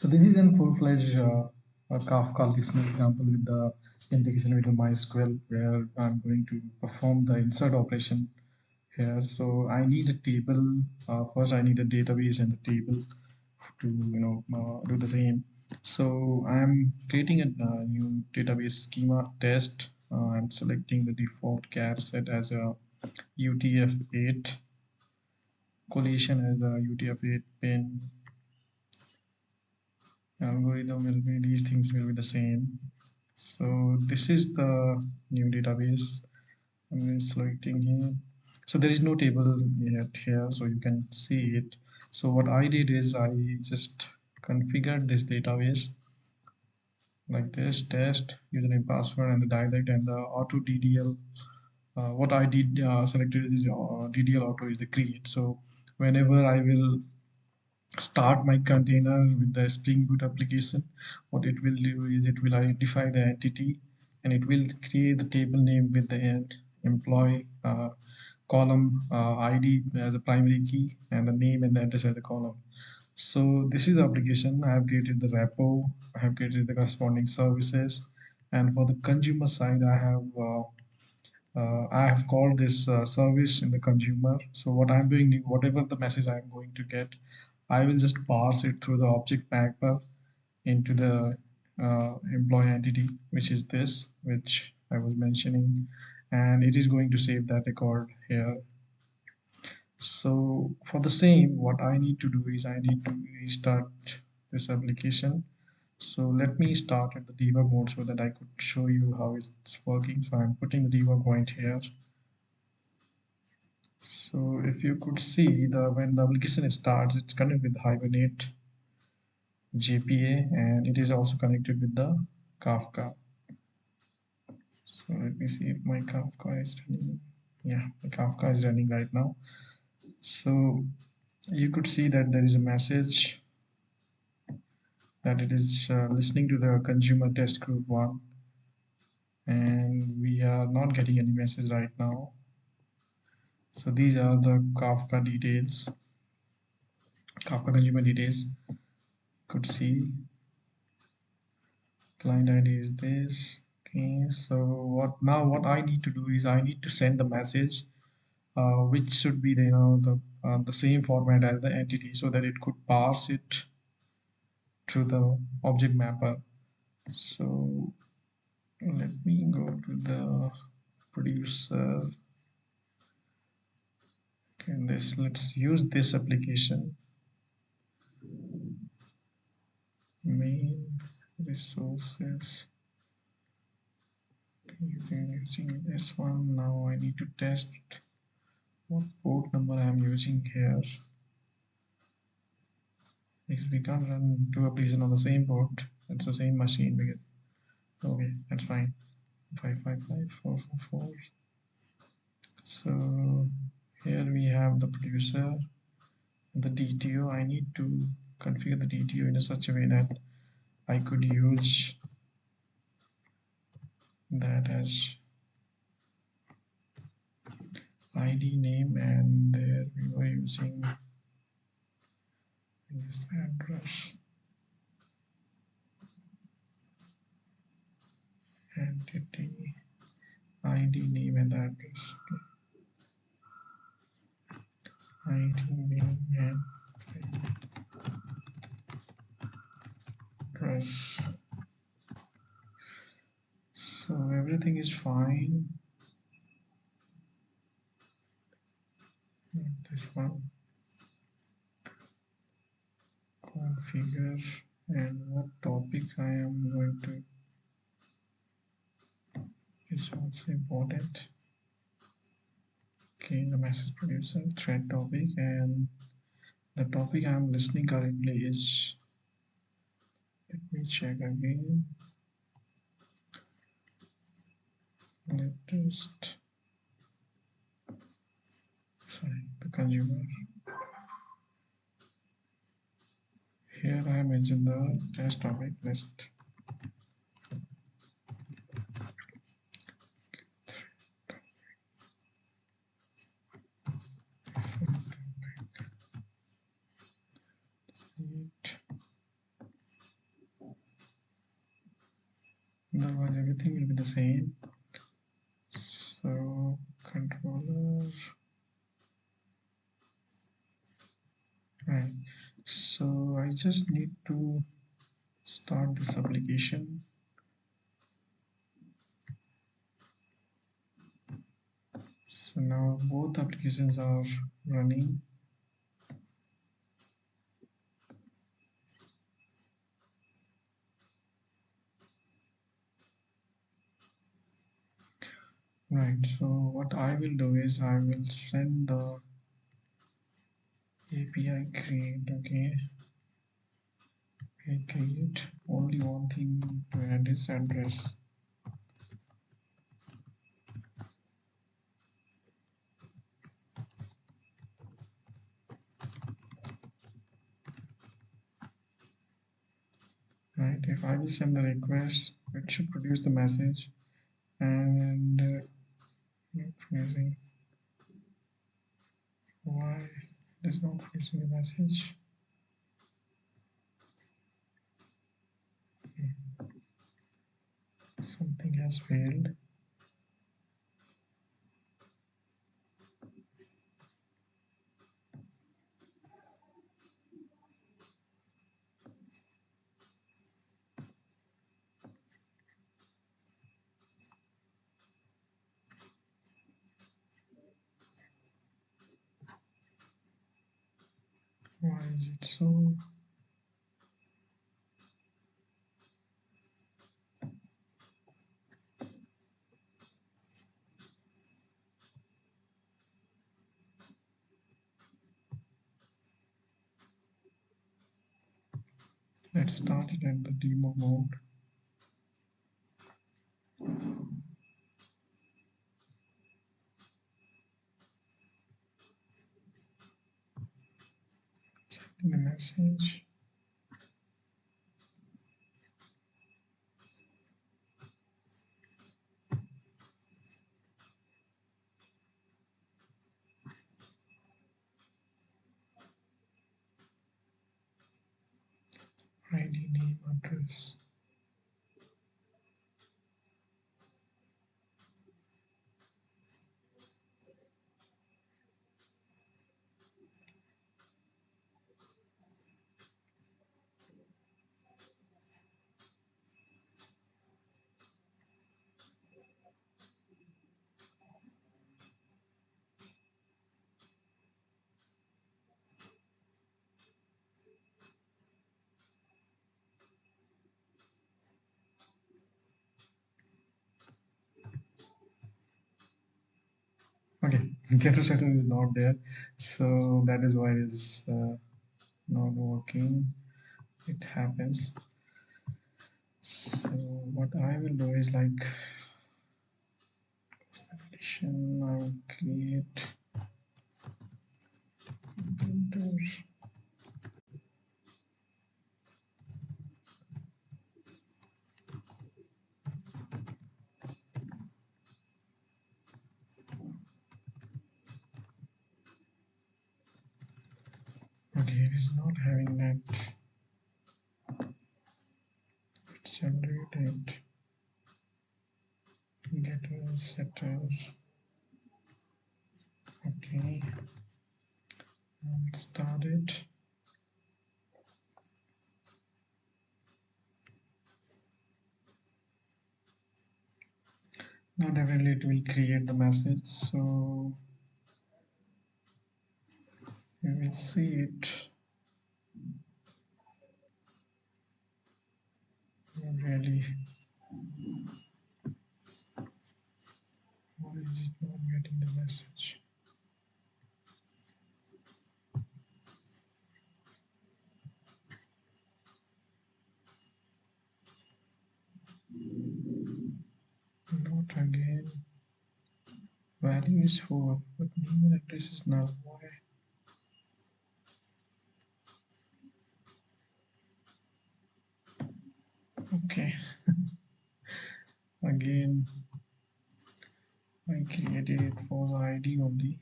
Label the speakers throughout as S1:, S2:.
S1: So this is a full-fledged Kafka listener example with the integration with the MySQL, where I'm going to perform the insert operation here. So I need a table. First, I need a database and the table to do the same. So I'm creating a new database schema test. I'm selecting the default char set as a UTF-8, collision as a UTF-8 pin. Algorithm will be, these things will be the same. So this is the new database. I'm selecting here. So there is no table yet here, so you can see it. So what I did is I just configured this database like this: test, username, password, and the dialect, and the auto DDL. What I did selected is DDL auto is the create. So whenever I will start my container with the Spring Boot application, what it will do is it will identify the entity and it will create the table name with the employee column ID as a primary key and the name and the address as a column. So this is the application. I have created the repo, I have created the corresponding services, and for the consumer side I have called this service in the consumer. So what I'm doing, whatever the message I'm going to get, I will just pass it through the object mapper into the employee entity, which is this, which I was mentioning, and it is going to save that record here. So for the same, what I need to do is I need to restart this application. So let me start at the debug mode so that I could show you how it's working. So I'm putting the debug point here. So if you could see, when the application starts, it's connected with Hibernate JPA, and it is also connected with the Kafka. So let me see if my Kafka is running. Yeah, the Kafka is running right now. So you could see that there is a message that it is listening to the consumer test group 1, and we are not getting any message right now. So these are the Kafka details, Kafka consumer details. Could see client ID is this. Okay, so what I need to do is I need to send the message which should be the same format as the entity so that it could parse it to the object mapper. So let me go to the producer. Okay, let's use this application. Main resources. Using this one. Now I need to test what port number I'm using here, because we can't run two applications on the same port. It's the same machine. Because okay, that's fine. 555444. So here we have the producer, the DTO. I need to configure the DTO in such a way that I could use that as ID name, and there we were using this address, entity, ID name and the address. ID name and address. So everything is fine. This one, configure, and what topic I am going to is also important. Okay, the message producer thread topic, and the topic I am listening currently is, let me check again. Latest, sorry, the consumer. Here I mentioned the test topic list. otherwise everything will be the same. So controller, right? So I just need to start this application. So now both applications are running. Right, so what I will do is I will send the API create, okay. I create only one thing to add is address. Right, if I will send the request, it should produce the message, and not producing. Why it is not producing a message? Something has failed. Why is it so? Let's start it at the demo mode. Sending the message. ID, name, address. Okay, getter setter is not there, so that is why it is not working. It happens. So what I will do is like definition. I will create builder. Okay, it is not having that. Let's generate it. Getter setter. Okay, now let's start it. Now definitely it will create the message, so we will see it. Really, why is it not getting the message? Not again. Value is 4, but name and address is null. Why? Okay, again I created it for the ID only.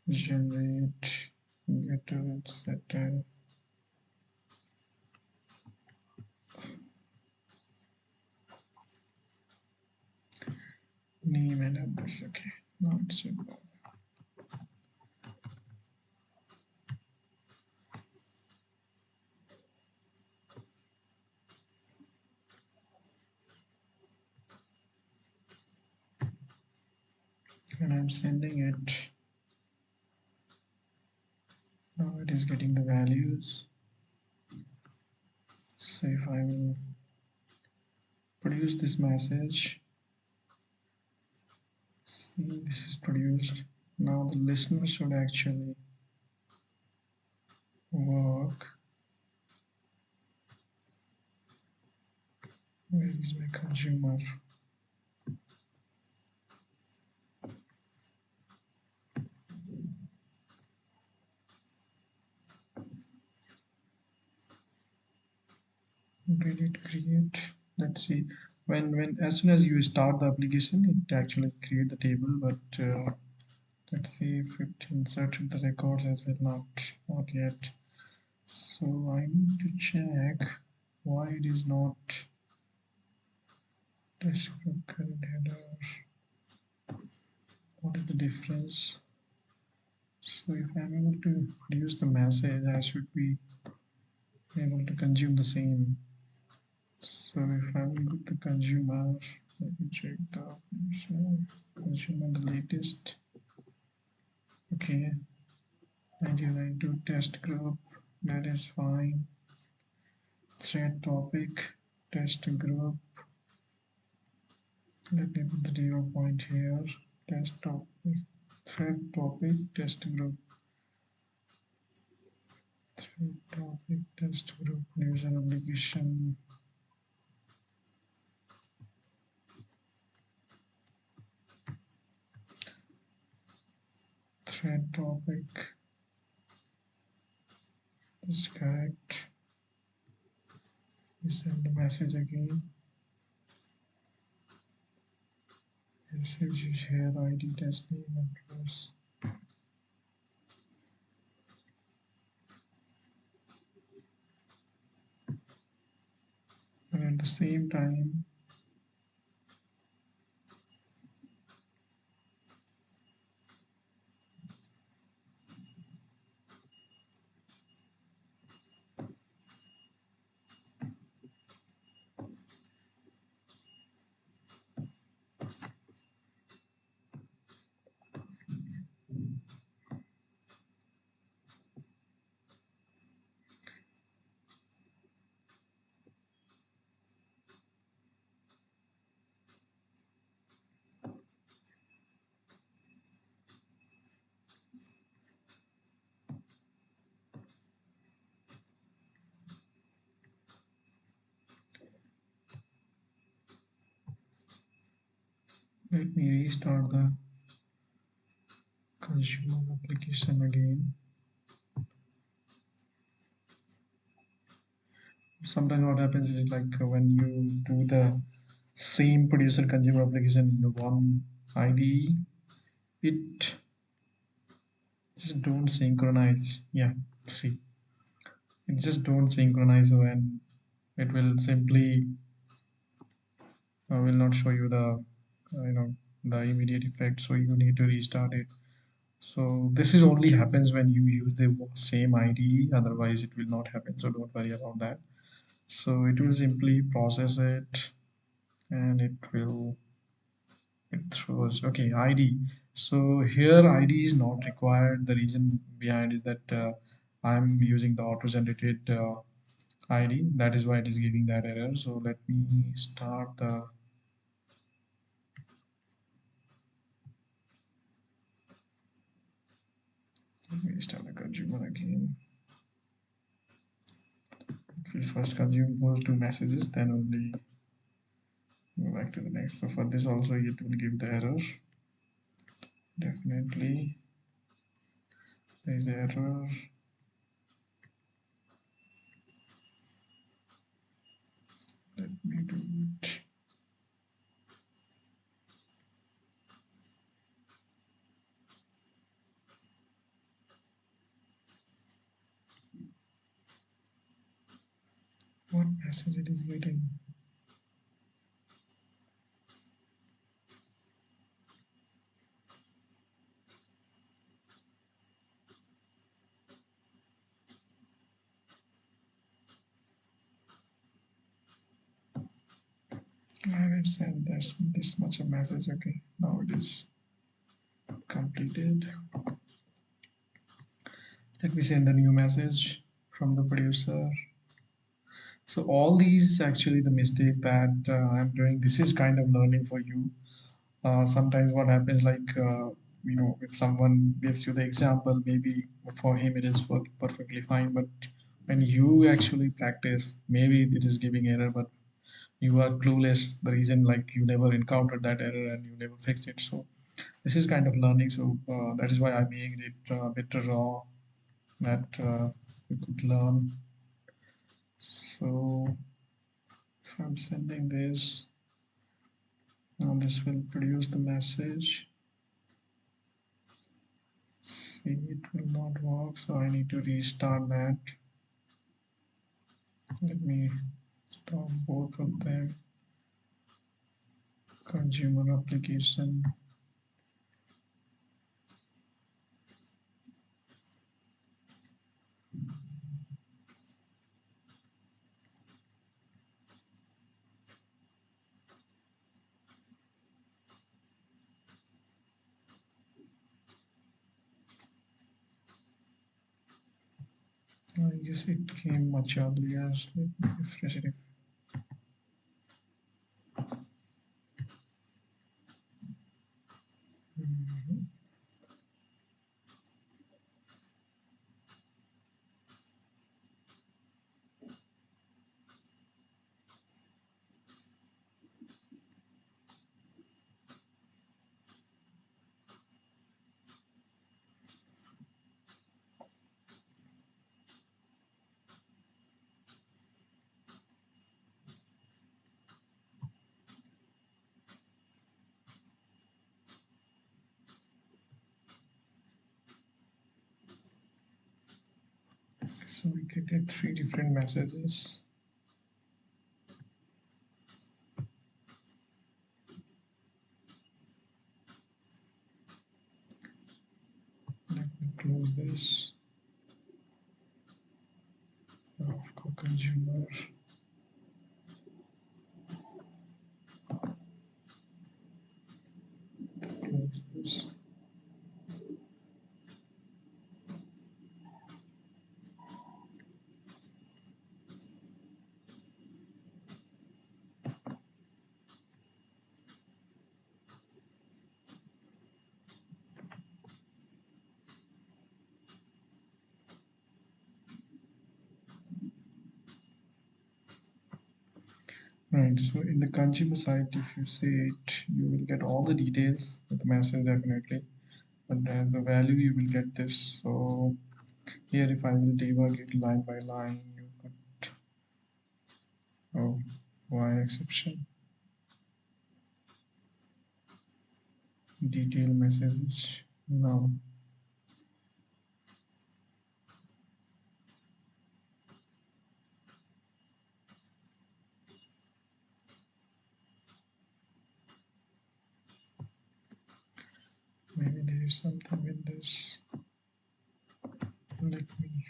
S1: Generate getter setter. name and address. Okay, now it should go. And I'm sending it. Now it is getting the values. So if I will produce this message, see, this is produced. Now the listener should actually work. Where is my consumer? Did it create? Let's see. When as soon as you start the application, it actually create the table. But let's see if it inserted the records as well. Not yet. So I need to check why it is not descriptor current header. What is the difference? So if I'm able to produce the message, I should be able to consume the same. So if I will look the consumer, let me check the consumer the latest. Okay, 1992 test group, that is fine. Thread topic, test group. Let me put the 0 point here. Test topic, thread topic, test group. Thread topic, test group, user application. Thread topic is correct. We send the message again. Message is here, ID, test name, address. And at the same time, let me restart the consumer application again. Sometimes what happens is like when you do the same producer consumer application in the one IDE, it just don't synchronize. Yeah, see, it just don't synchronize when it will simply will not show you the the immediate effect. So you need to restart it. So this is only happens when you use the same IDE. Otherwise, it will not happen. So don't worry about that. So it will simply process it, and it throws okay ID. So here ID is not required. The reason behind is that I'm using the auto-generated ID. That is why it is giving that error. So let me start the consumer again. It will first consume those two messages, then only go back to the next. So for this also it will give the error. Definitely there is the error. Let me do it. What message it is getting? send this much of message. Okay, now it is completed. Let me send the new message from the producer. So all these actually the mistake that I'm doing. This is kind of learning for you. Sometimes what happens like if someone gives you the example, maybe for him it is working perfectly fine, but when you actually practice, maybe it is giving error, but you are clueless the reason, like you never encountered that error and you never fixed it. So this is kind of learning. So that is why I made it a bit raw, that you could learn. So if I'm sending this, now this will produce the message. See, it will not work, so I need to restart that. Let me stop both of them. Consumer application. I guess it came much earlier. Let me refresh it. Mhm. So we created three different messages. Let me close this. Kafka Consumer. Close this. Right, so in the consumer side, if you say it, you will get all the details with the message definitely, but the value you will get this. So here, if I will debug it line by line, you could, oh, why exception, detail message. Now, maybe there is something with this. Let me.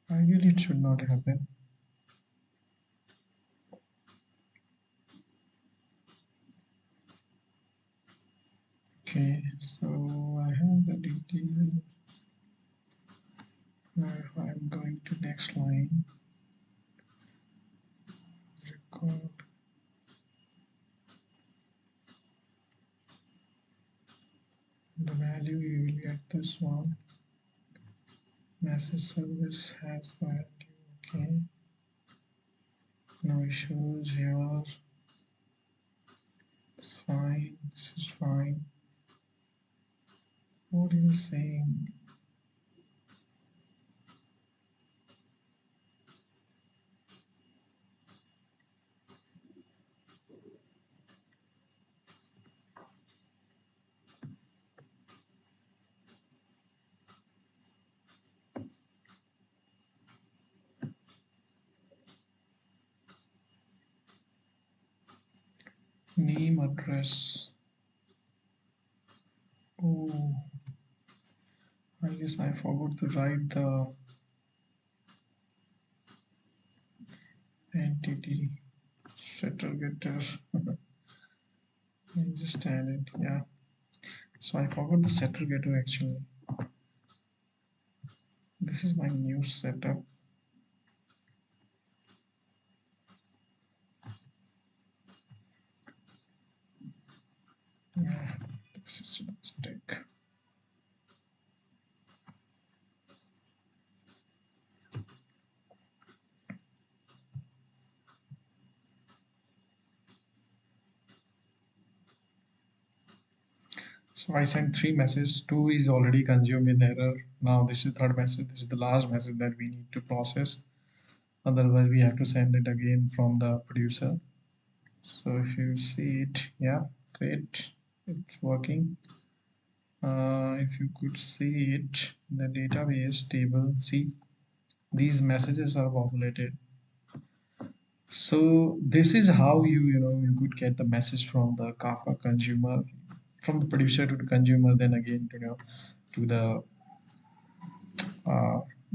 S1: Ideally, it should not happen. Okay, so I have the detail. Now, if I'm going to next line, record the value, you will get this one. Message service has the value. Okay, no issues here. It's fine. This is fine. What are you saying? Name, address. Oh, I Yes, I forgot to write the entity setter getter. I just added, yeah. So I forgot the setter getter actually. This is my new setup. Yeah, this is a mistake. So I sent three messages. Two is already consumed in error. Now this is third message. This is the last message that we need to process. Otherwise, we have to send it again from the producer. So if you see it, yeah, great, it's working. If you could see it, the database table, see these messages are populated. So this is how you could get the message from the Kafka consumer, from the producer to the consumer, then again to the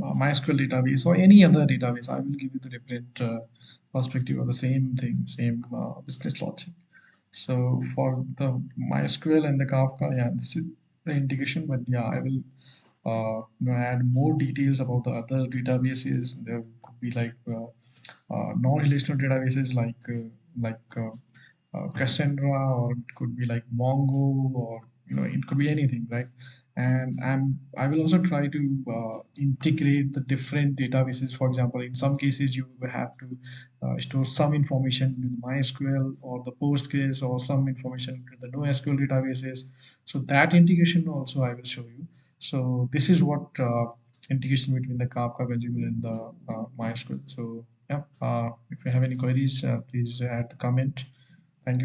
S1: MySQL database or any other database. I will give you the different perspective of the same thing, same business logic. So for the MySQL and the Kafka, yeah, this is the integration. But yeah, I will add more details about the other databases. There could be like non-relational databases like Cassandra, or it could be like Mongo, or it could be anything, right? And I will also try to integrate the different databases. For example, in some cases you will have to store some information with MySQL or the Postgres, or some information with the NoSQL databases. So that integration also I will show you. So this is what integration between the Kafka consumer and the MySQL. So yeah, if you have any queries, please add the comment.